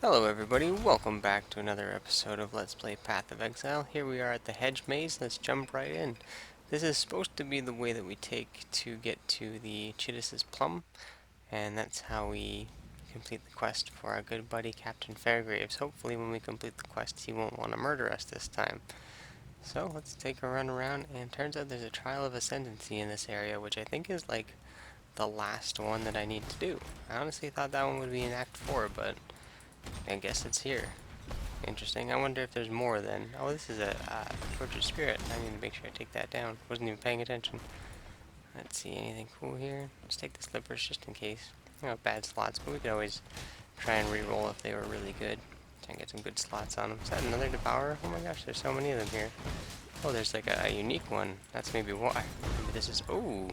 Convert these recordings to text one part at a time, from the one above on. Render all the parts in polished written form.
Hello everybody, welcome back to another episode of Let's Play Path of Exile. Here we are at the Hedge Maze, let's jump right in. This is supposed to be the way that we take to get to the Chitus Plum, and that's how we complete the quest for our good buddy Captain Fairgraves. Hopefully when we complete the quest he won't want to murder us this time. So let's take a run around, and turns out there's a Trial of Ascendancy in this area, which I think is like the last one that I need to do. I honestly thought that one would be in Act 4, but I guess it's here. Interesting. I wonder if there's more then. Oh, this is a tortured spirit. I need to make sure I take that down. Wasn't even paying attention. Let's see, anything cool here? Let's take the slippers just in case. Bad slots, but we could always try and re-roll if they were really good. Try and get some good slots on them. Is that another Devourer? Oh my gosh, there's so many of them here. Oh, there's like a unique one. That's maybe why. Maybe this is... Oh!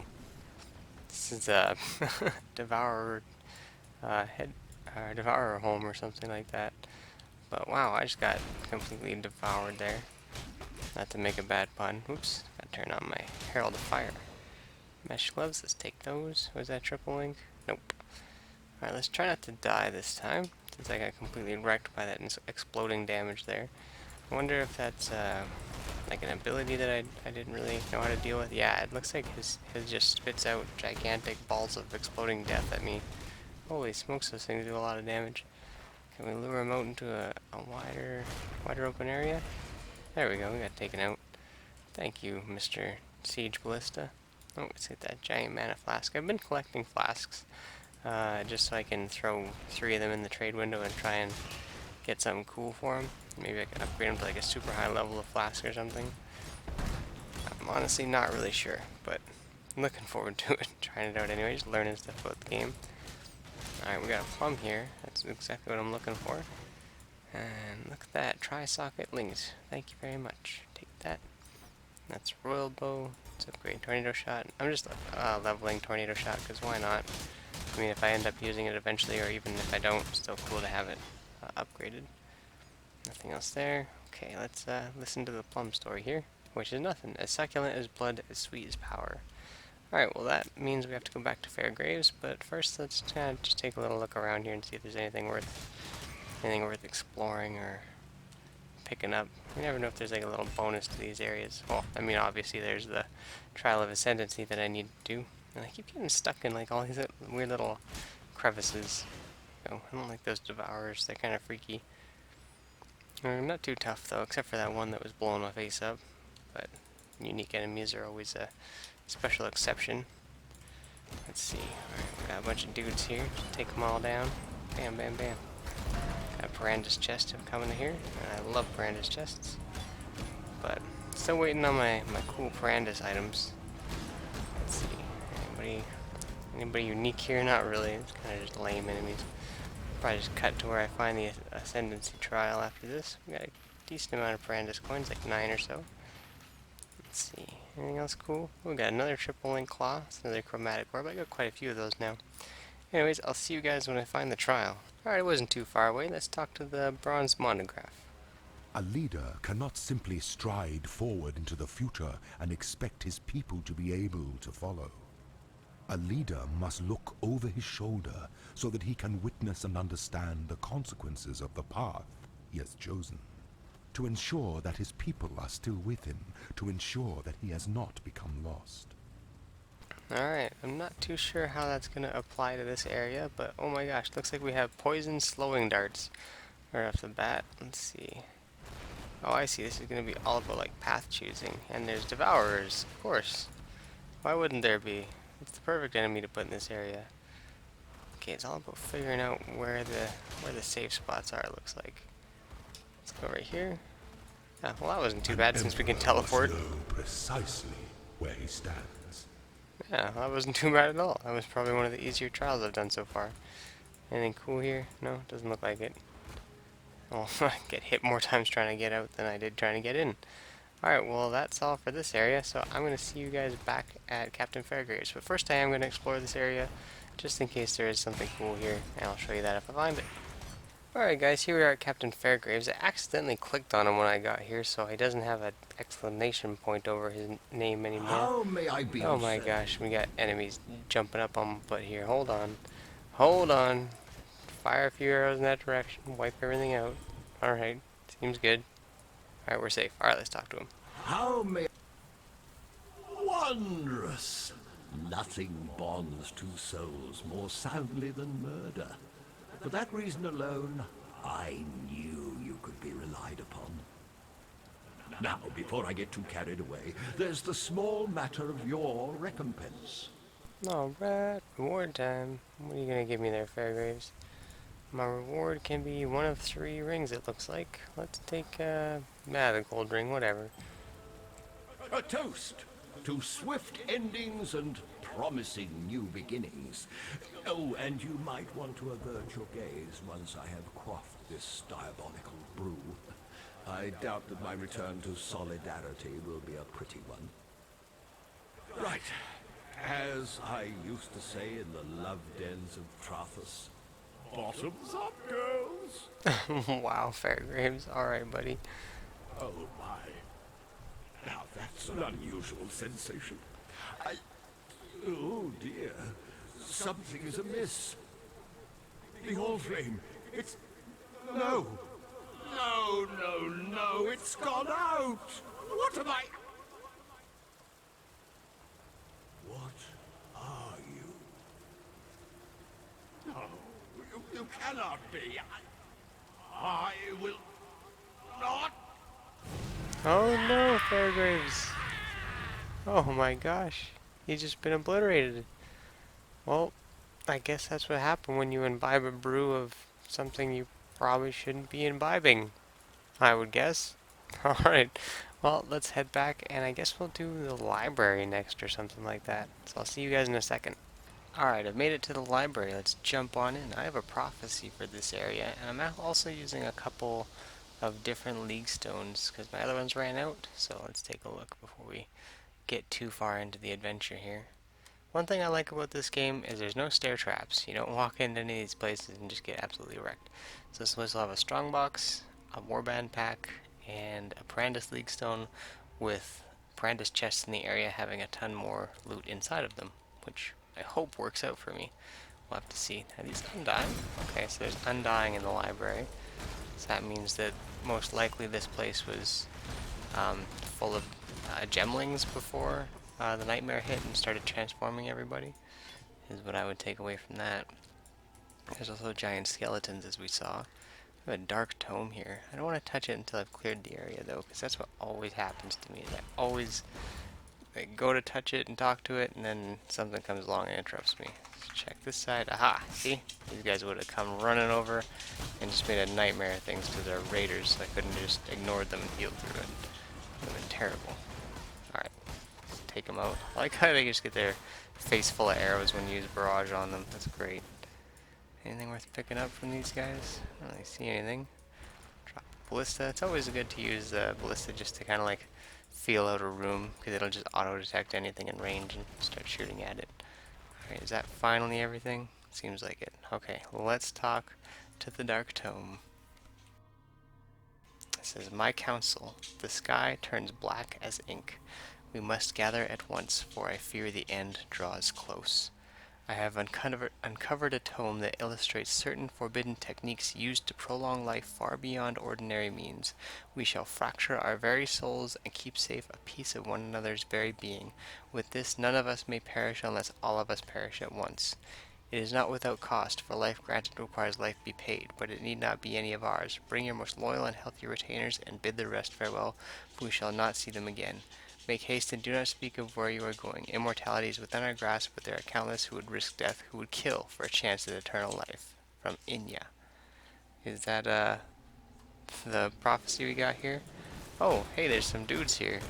This is a Devourer Devourer home or something like that. But wow, I just got completely devoured there. Not to make a bad pun. Oops, gotta turn on my Herald of Fire. Mesh gloves, let's take those. Was that triple link? Nope. Alright, let's try not to die this time, since I got completely wrecked by that exploding damage there. I wonder if that's like an ability that I didn't really know how to deal with. Yeah, it looks like his just spits out gigantic balls of exploding death at me. Holy smokes, those things do a lot of damage. Can we lure him out into a wider open area? There we go, we got taken out. Thank you, Mr. Siege Ballista. Oh, let's hit that giant mana flask. I've been collecting flasks, just so I can throw 3 of them in the trade window and try and get something cool for them. Maybe I can upgrade them to like a super high level of flask or something. I'm honestly not really sure, but I'm looking forward to it. Trying it out anyway, just learning stuff about the game. Alright, we got a plum here. That's exactly what I'm looking for. And look at that. Tri-socket links. Thank you very much. Take that. That's Royal Bow. Let's upgrade Tornado Shot. I'm just leveling Tornado Shot because why not? I mean, if I end up using it eventually, or even if I don't, it's still cool to have it upgraded. Nothing else there. Okay, let's listen to the plum story here, which is nothing. As succulent as blood, as sweet as power. Alright, well that means we have to go back to Fairgraves, but first let's kind of just take a little look around here and see if there's anything worth exploring or picking up. You never know if there's like a little bonus to these areas. Well, I mean obviously there's the Trial of Ascendancy that I need to do. And I keep getting stuck in like all these weird little crevices. I don't like those Devourers, they're kind of freaky. Not too tough though, except for that one that was blowing my face up. But unique enemies are always a special exception. Let's see. Alright, we got a bunch of dudes here. Just take them all down. Bam, bam, bam. Got a Brandis chest coming in here. And I love Brandis chests. But still waiting on my cool Brandis items. Let's see. Anybody unique here? Not really. It's kind of just lame enemies. Probably just cut to where I find the Ascendancy trial after this. We got a decent amount of Brandis coins, like 9 or so. Let's see. Anything else cool? We got another triple link claw. It's another chromatic orb. I got quite a few of those now. Anyways, I'll see you guys when I find the trial. Alright, it wasn't too far away. Let's talk to the bronze monograph. A leader cannot simply stride forward into the future and expect his people to be able to follow. A leader must look over his shoulder so that he can witness and understand the consequences of the path he has chosen. To ensure that his people are still with him, to ensure that he has not become lost. Alright, I'm not too sure how that's going to apply to this area, but oh my gosh, looks like we have poison slowing darts right off the bat. Let's see. Oh, I see, this is going to be all about like path choosing, and there's Devourers, of course. Why wouldn't there be? It's the perfect enemy to put in this area. Okay, it's all about figuring out where the safe spots are, it looks like. Let's go right here. Ah, well that wasn't too bad since we can teleport. Know precisely where he stands. Yeah, that wasn't too bad at all. That was probably one of the easier trials I've done so far. Anything cool here? No, doesn't look like it. Well, I get hit more times trying to get out than I did trying to get in. Alright, well that's all for this area, so I'm going to see you guys back at Captain Fairgraves. But first I am going to explore this area, just in case there is something cool here, and I'll show you that if I find it. Alright guys, here we are at Captain Fairgraves. I accidentally clicked on him when I got here, so he doesn't have an exclamation point over his name anymore. How may I be? Oh my gosh, we got enemies jumping up on my butt here. Hold on. Hold on. fire a few arrows in that direction, wipe everything out. Alright, seems good. Alright, we're safe. Alright, let's talk to him. How may... Wondrous! Nothing bonds two souls more soundly than murder. For that reason alone, I knew you could be relied upon. Now, before I get too carried away, there's the small matter of your recompense. Alright, reward time. What are you gonna give me there, Fairgraves? My reward can be one of 3 rings, it looks like. Let's take, the gold ring, whatever. A toast to swift endings and promising new beginnings. Oh, and you might want to avert your gaze once I have quaffed this diabolical brew. I doubt that my return to solidarity will be a pretty one. Right. As I used to say in the love dens of Trathus, bottoms up, girls. Wow, Fairgraves. Alright, buddy. Oh my. Now that's an unusual sensation. Oh dear. Something is amiss. The Allflame. It's... No. No. It's gone out. What am I... What are you? No. You cannot be. I will not... Oh no, Fairgraves. Oh my gosh. He's just been obliterated. Well, I guess that's what happened when you imbibe a brew of something you probably shouldn't be imbibing, I would guess. Alright, well, let's head back, and I guess we'll do the library next or something like that. So I'll see you guys in a second. Alright, I've made it to the library. Let's jump on in. I have a prophecy for this area, and I'm also using a couple of different league stones because my other ones ran out. So let's take a look before we get too far into the adventure here. One thing I like about this game is there's no stair traps. You don't walk into any of these places and just get absolutely wrecked. So this place will have a strongbox, a warband pack, and a Parandus league stone with Parandus chests in the area having a ton more loot inside of them, which I hope works out for me. We'll have to see. Are these undying? Okay, so there's undying in the library. So that means that most likely this place was full of gemlings before the nightmare hit and started transforming everybody, is what I would take away from that. There's also giant skeletons, as we saw. I have a dark tome here. I don't want to touch it until I've cleared the area, though, because that's what always happens to me. Is I always go to touch it and talk to it, and then something comes along and interrupts me. Let's check this side. Aha! See? These guys would have come running over and just made a nightmare of things to their raiders, so I couldn't just ignore them and heal through it. It would have been terrible. Alright. Take them out. I like how they just get their face full of arrows when you use barrage on them. That's great. Anything worth picking up from these guys? I don't really see anything. Drop ballista. It's always good to use ballista just to kind of like feel out a room, because it'll just auto-detect anything in range and start shooting at it. Alright, is that finally everything? Seems like it. Okay, let's talk to the Dark Tome. It says, "My counsel, the sky turns black as ink. We must gather at once, for I fear the end draws close. I have uncovered a tome that illustrates certain forbidden techniques used to prolong life far beyond ordinary means. We shall fracture our very souls and keep safe a piece of one another's very being. With this, none of us may perish unless all of us perish at once. It is not without cost, for life granted requires life be paid, but it need not be any of ours. Bring your most loyal and healthy retainers, and bid the rest farewell, for we shall not see them again. Make haste and do not speak of where you are going. Immortality is within our grasp, but there are countless who would risk death, who would kill for a chance at eternal life." From Inya. Is that, the prophecy we got here? Oh, hey, there's some dudes here.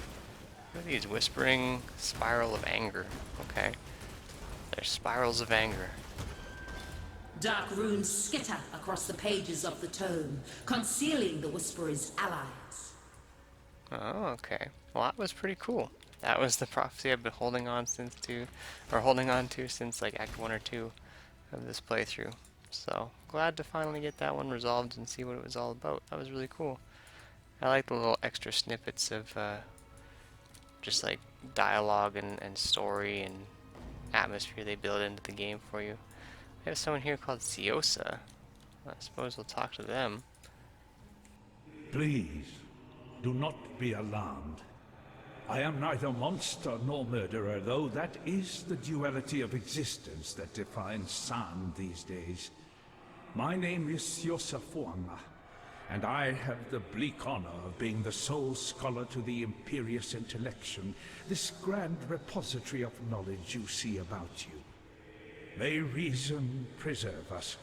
What are these? Whispering Spiral of Anger. Okay. There's spirals of anger. Dark runes skitter across the pages of the tome, concealing the Whisperer's allies. Oh, okay. Well, that was pretty cool. That was the prophecy I've been holding on to since like Act 1 or 2 of this playthrough. So, glad to finally get that one resolved and see what it was all about. That was really cool. I like the little extra snippets of just like dialogue and story and atmosphere they build into the game for you. I have someone here called Siosa. I suppose we'll talk to them. Please, do not be alarmed. I am neither monster nor murderer, though that is the duality of existence that defines San these days. My name is Siosa, and I have the bleak honor of being the sole scholar to the Imperius Intellection, this grand repository of knowledge you see about you. May reason preserve us.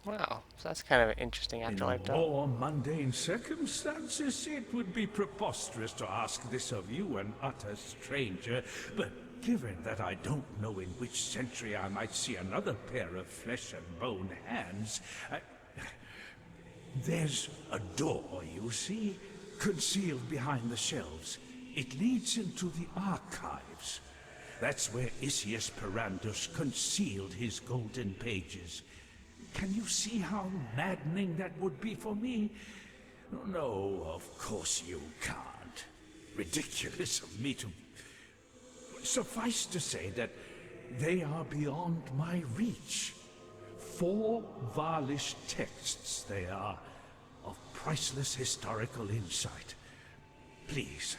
Wow, so that's kind of an interesting In afterlife talk. more mundane circumstances, it would be preposterous to ask this of you, an utter stranger, but given that I don't know in which century I might see another pair of flesh and bone hands, there's a door, you see, concealed behind the shelves. It leads into the archives. That's where Isius Perandus concealed his golden pages. Can you see how maddening that would be for me? No, of course you can't. Ridiculous of me to... Suffice to say that they are beyond my reach. 4 Varlish texts they are, of priceless historical insight. Please,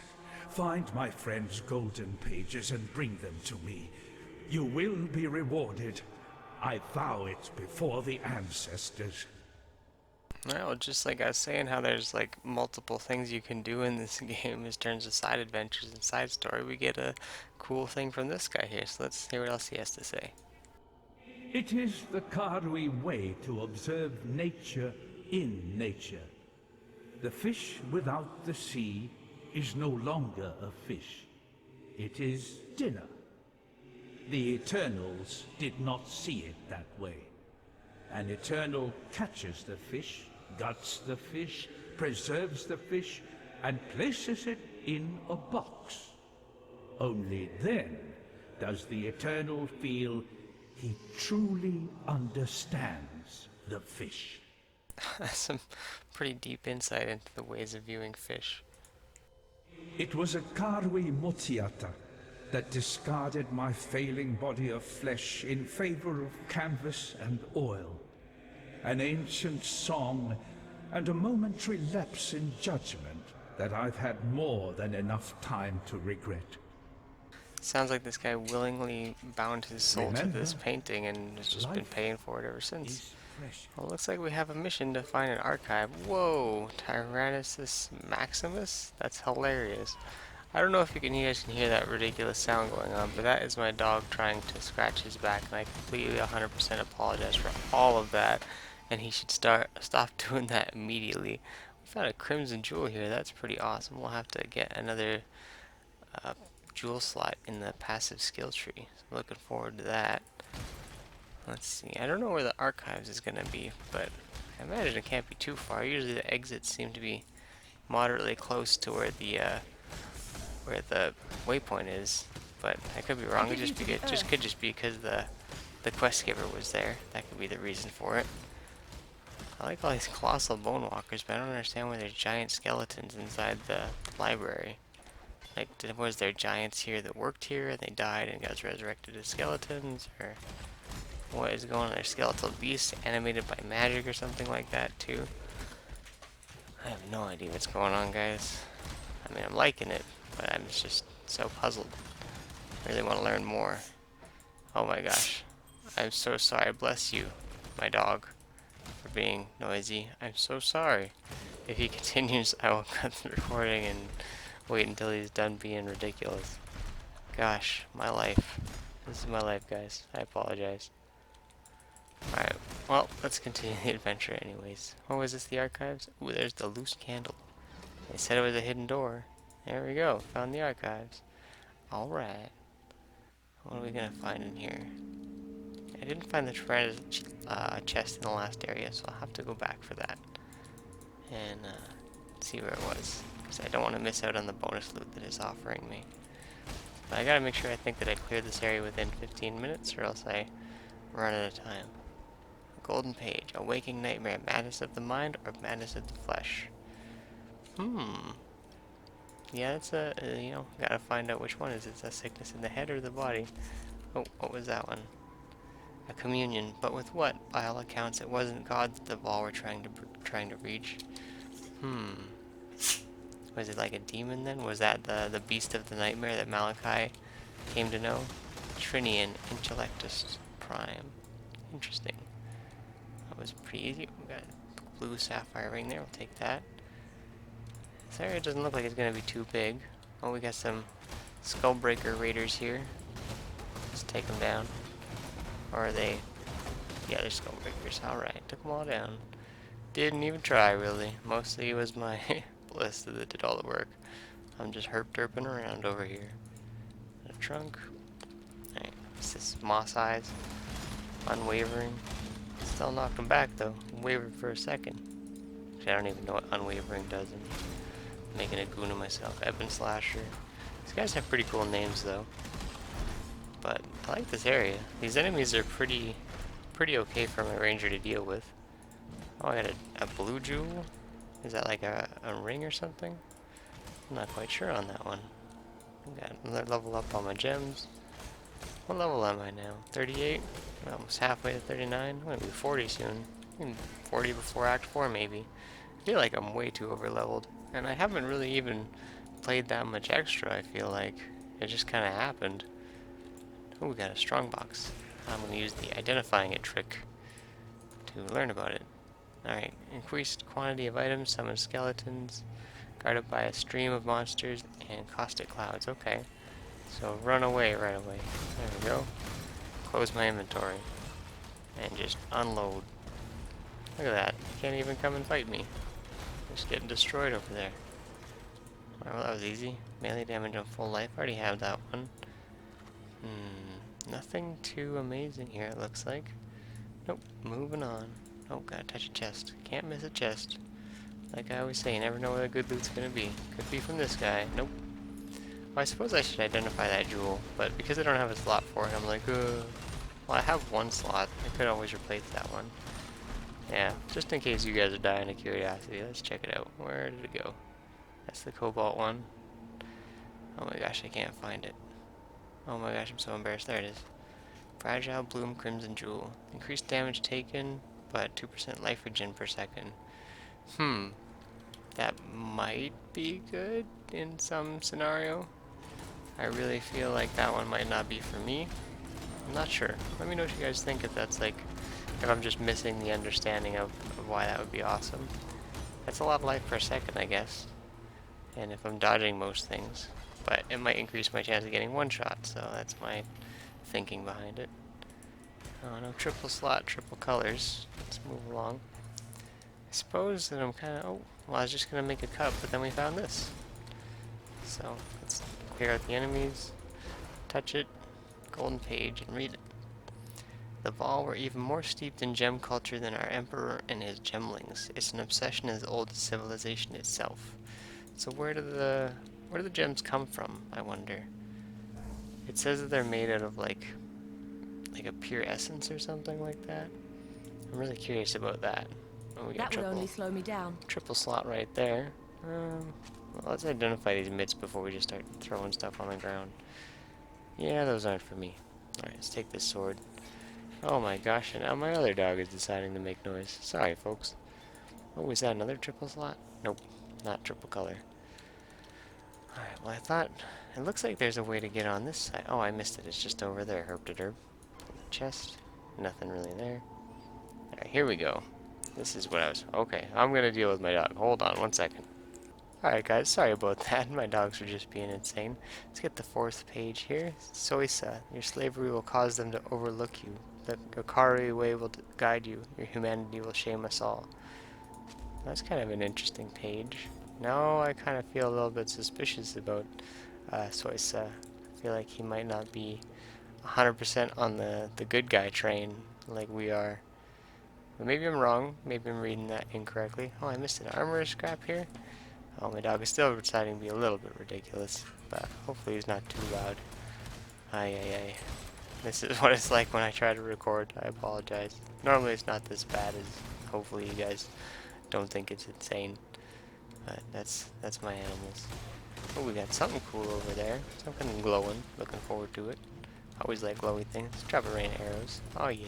find my friend's golden pages and bring them to me. You will be rewarded. I vow it before the ancestors. Well, just like I was saying, how there's like multiple things you can do in this game in terms of side adventures and side story, we get a cool thing from this guy here, so let's hear what else he has to say. It is the Karui way to observe nature in nature. The fish without the sea is no longer a fish. It is dinner. The Eternals did not see it that way. An Eternal catches the fish, guts the fish, preserves the fish, and places it in a box. Only then does the Eternal feel he truly understands the fish. That's some pretty deep insight into the ways of viewing fish. It was a Karui Motiata that discarded my failing body of flesh in favor of canvas and oil. An ancient song and a momentary lapse in judgment that I've had more than enough time to regret. Sounds like this guy willingly bound his soul to this Remember, painting and has just been paying for it ever since. Is fresh. Well, it looks like we have a mission to find an archive. Whoa, Tyrannosus Maximus? That's hilarious. I don't know if you guys can hear that ridiculous sound going on, but that is my dog trying to scratch his back, and I completely 100% apologize for all of that, and he should stop doing that immediately. We found a crimson jewel here. That's pretty awesome. We'll have to get another jewel slot in the passive skill tree. So I'm looking forward to that. Let's see. I don't know where the archives is going to be, but I imagine it can't be too far. Usually the exits seem to be moderately close to where the waypoint is, but I could be wrong. It could just be because the quest giver was there. That could be the reason for it. I like all these colossal bone walkers, but I don't understand why there's giant skeletons inside the library. Like, was there giants here that worked here and they died and got resurrected as skeletons, or what is going on there? Skeletal beasts animated by magic or something like that too. I have no idea what's going on, guys. I mean, I'm liking it, but I'm just so puzzled. I really want to learn more. Oh my gosh. I'm so sorry. Bless you, my dog, for being noisy. I'm so sorry. If he continues, I will cut the recording and wait until he's done being ridiculous. Gosh, my life. This is my life, guys. I apologize. Alright, well, let's continue the adventure anyways. What was this, the archives? Ooh, there's the loose candle. They said it was a hidden door. There we go, found the archives. Alright. What are we gonna find in here? I didn't find the treasure chest in the last area, so I'll have to go back for that. And see where it was. Because I don't want to miss out on the bonus loot that it's offering me. But I gotta make sure I think that I clear this area within 15 minutes, or else I run out of time. Golden page. A waking nightmare. Madness of the mind or madness of the flesh? Yeah, it's a, you know, gotta find out which one is it. Is that sickness in the head or the body? Oh, what was that one? A communion, but with what? By all accounts, it wasn't God that the Ball were trying to reach. Was it like a demon then? Was that the beast of the nightmare that Malachi came to know? Trinian Intellectus Prime. Interesting. That was pretty easy. We got a blue sapphire ring there. We'll take that. This area doesn't look like it's gonna be too big. Oh, we got some Skullbreaker raiders here. Let's take them down. Or are they? Yeah, they're Skullbreakers. Alright, took them all down. Didn't even try, really. Mostly it was my ballista that did all the work. I'm just herp-derping around over here. A trunk. Alright, what's this? Moss Eyes. Unwavering. Still knocked him back, though. Wavered for a second. Actually, I don't even know what unwavering does. I'm making a goon of myself. Ebon Slasher. These guys have pretty cool names, though. But I like this area. These enemies are pretty okay for my ranger to deal with. Oh, I got a blue jewel? Is that like a ring or something? I'm not quite sure on that one. I got another level up on my gems. What level am I now? 38? I'm almost halfway to 39. I'm gonna be 40 soon. 40 before Act 4 maybe. I feel like I'm way too over leveled. And I haven't really even played that much extra, I feel like. It just kinda happened. Oh, we got a strongbox. I'm gonna use the identifying it trick to learn about it. Alright, increased quantity of items, summon skeletons, guarded by a stream of monsters, and caustic clouds. Okay. So run away right away. There we go. Close my inventory. And just unload. Look at that. Can't even come and fight me. Just getting destroyed over there. Alright, well that was easy. Melee damage on full life. Already have that one. Nothing too amazing here, it looks like. Nope, moving on. Oh, gotta touch a chest. Can't miss a chest. Like I always say, you never know where the good loot's gonna be. Could be from this guy. Nope. Well, I suppose I should identify that jewel, but because I don't have a slot for it, I'm like, well, I have one slot. I could always replace that one. Yeah, just in case you guys are dying of curiosity, let's check it out. Where did it go? That's the cobalt one. Oh my gosh, I can't find it. Oh my gosh, I'm so embarrassed. There it is. Fragile Bloom Crimson Jewel. Increased damage taken, but 2% life regen per second. That might be good in some scenario. I really feel like that one might not be for me. I'm not sure. Let me know what you guys think, if that's like, if I'm just missing the understanding of why that would be awesome. That's a lot of life per second, I guess. And if I'm dodging most things. But it might increase my chance of getting one shot, so that's my thinking behind it. Oh no, triple slot, triple colors. Let's move along. I suppose that I'm kinda, oh, well I was just gonna make a cup, but then we found this. So, let's clear out the enemies, touch it, golden page, and read it. The Vol were even more steeped in gem culture than our Emperor and his gemlings. It's an obsession as old as civilization itself. So where do the gems come from, I wonder? It says that they're made out of like a pure essence or something like that. I'm really curious about that. Oh, we got That would only slow me down. triple slot right there. Well, let's identify these mitts before we just start throwing stuff on the ground. Yeah, those aren't for me. Alright, let's take this sword. Oh my gosh, and now my other dog is deciding to make noise. Sorry, folks. Oh, is that another triple slot? Nope, not triple color. Alright, well I thought, it looks like there's a way to get on this side. Oh, I missed it, it's just over there, herp-de-derp. Chest, nothing really there. Alright, here we go. This is what I was, okay, I'm gonna deal with my dog. Hold on, 1 second. Alright guys, sorry about that, my dogs were just being insane. Let's get the 4th page here. Siosa, your slavery will cause them to overlook you. The Akari way will guide you. Your humanity will shame us all. That's kind of an interesting page. Now I kind of feel a little bit suspicious about Siosa. I feel like he might not be 100% on the good guy train like we are. But maybe I'm wrong. Maybe I'm reading that incorrectly. Oh, I missed an armor scrap here. Oh, my dog is still deciding to be a little bit ridiculous, but hopefully he's not too loud. Ay. This is what it's like when I try to record. I apologize. Normally it's not this bad, as hopefully you guys don't think it's insane. But that's my animals. Oh, we got something cool over there. Something glowing. Looking forward to it. Always like glowy things. Drop a rain arrows. Oh yeah.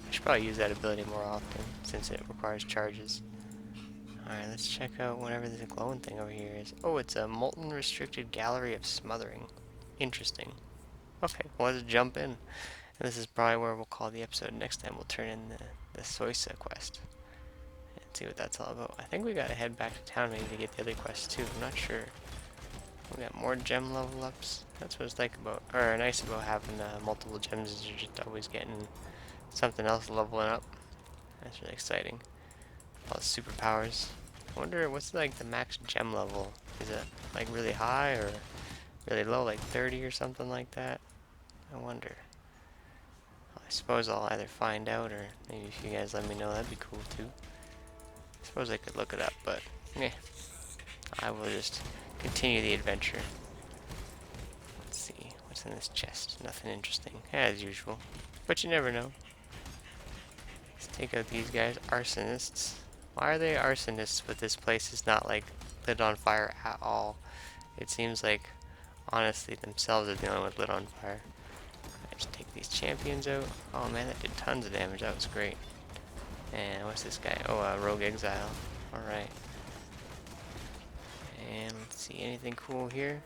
I should probably use that ability more often since it requires charges. Alright, let's check out whatever this glowing thing over here is. Oh, it's a molten restricted gallery of smothering. Interesting. Okay, well, let's jump in. And this is probably where we'll call the episode. Next time we'll turn in the Siosa quest. And see what that's all about. I think we gotta head back to town maybe to get the other quests too. I'm not sure. We got more gem level ups. That's what it's like about, or nice about having multiple gems is you're just always getting something else leveling up. That's really exciting. All the superpowers. I wonder what's like the max gem level. Is it like really high or really low, like 30 or something like that? I wonder. I suppose I'll either find out or maybe if you guys let me know, that'd be cool too. I suppose I could look it up, but yeah. I will just continue the adventure. Let's see, what's in this chest? Nothing interesting, as usual. But you never know. Let's take out these guys, arsonists. Why are they arsonists, but this place is not like lit on fire at all? It seems like, honestly, themselves are the only ones lit on fire. I just take these champions out. Oh man, that did tons of damage. That was great. And what's this guy? Oh, Rogue Exile. Alright. And let's see, anything cool here?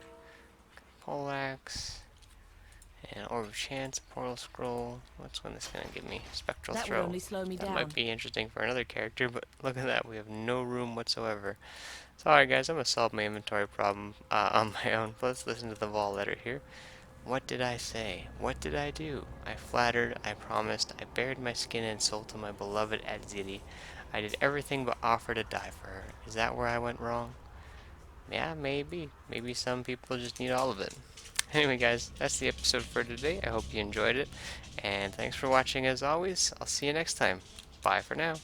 Poleaxe. And Orb of Chance, Portal Scroll. What's one that's gonna give me? Spectral That Throw. will only slow me That down. might be interesting for another character, but look at that. We have no room whatsoever. So alright guys, I'm gonna solve my inventory problem on my own. But let's listen to the Vol letter here. What did I say? What did I do? I flattered, I promised, I bared my skin and soul to my beloved Adziri. I did everything but offer to die for her. Is that where I went wrong? Yeah, maybe. Maybe some people just need all of it. Anyway guys, that's the episode for today. I hope you enjoyed it. And thanks for watching as always. I'll see you next time. Bye for now.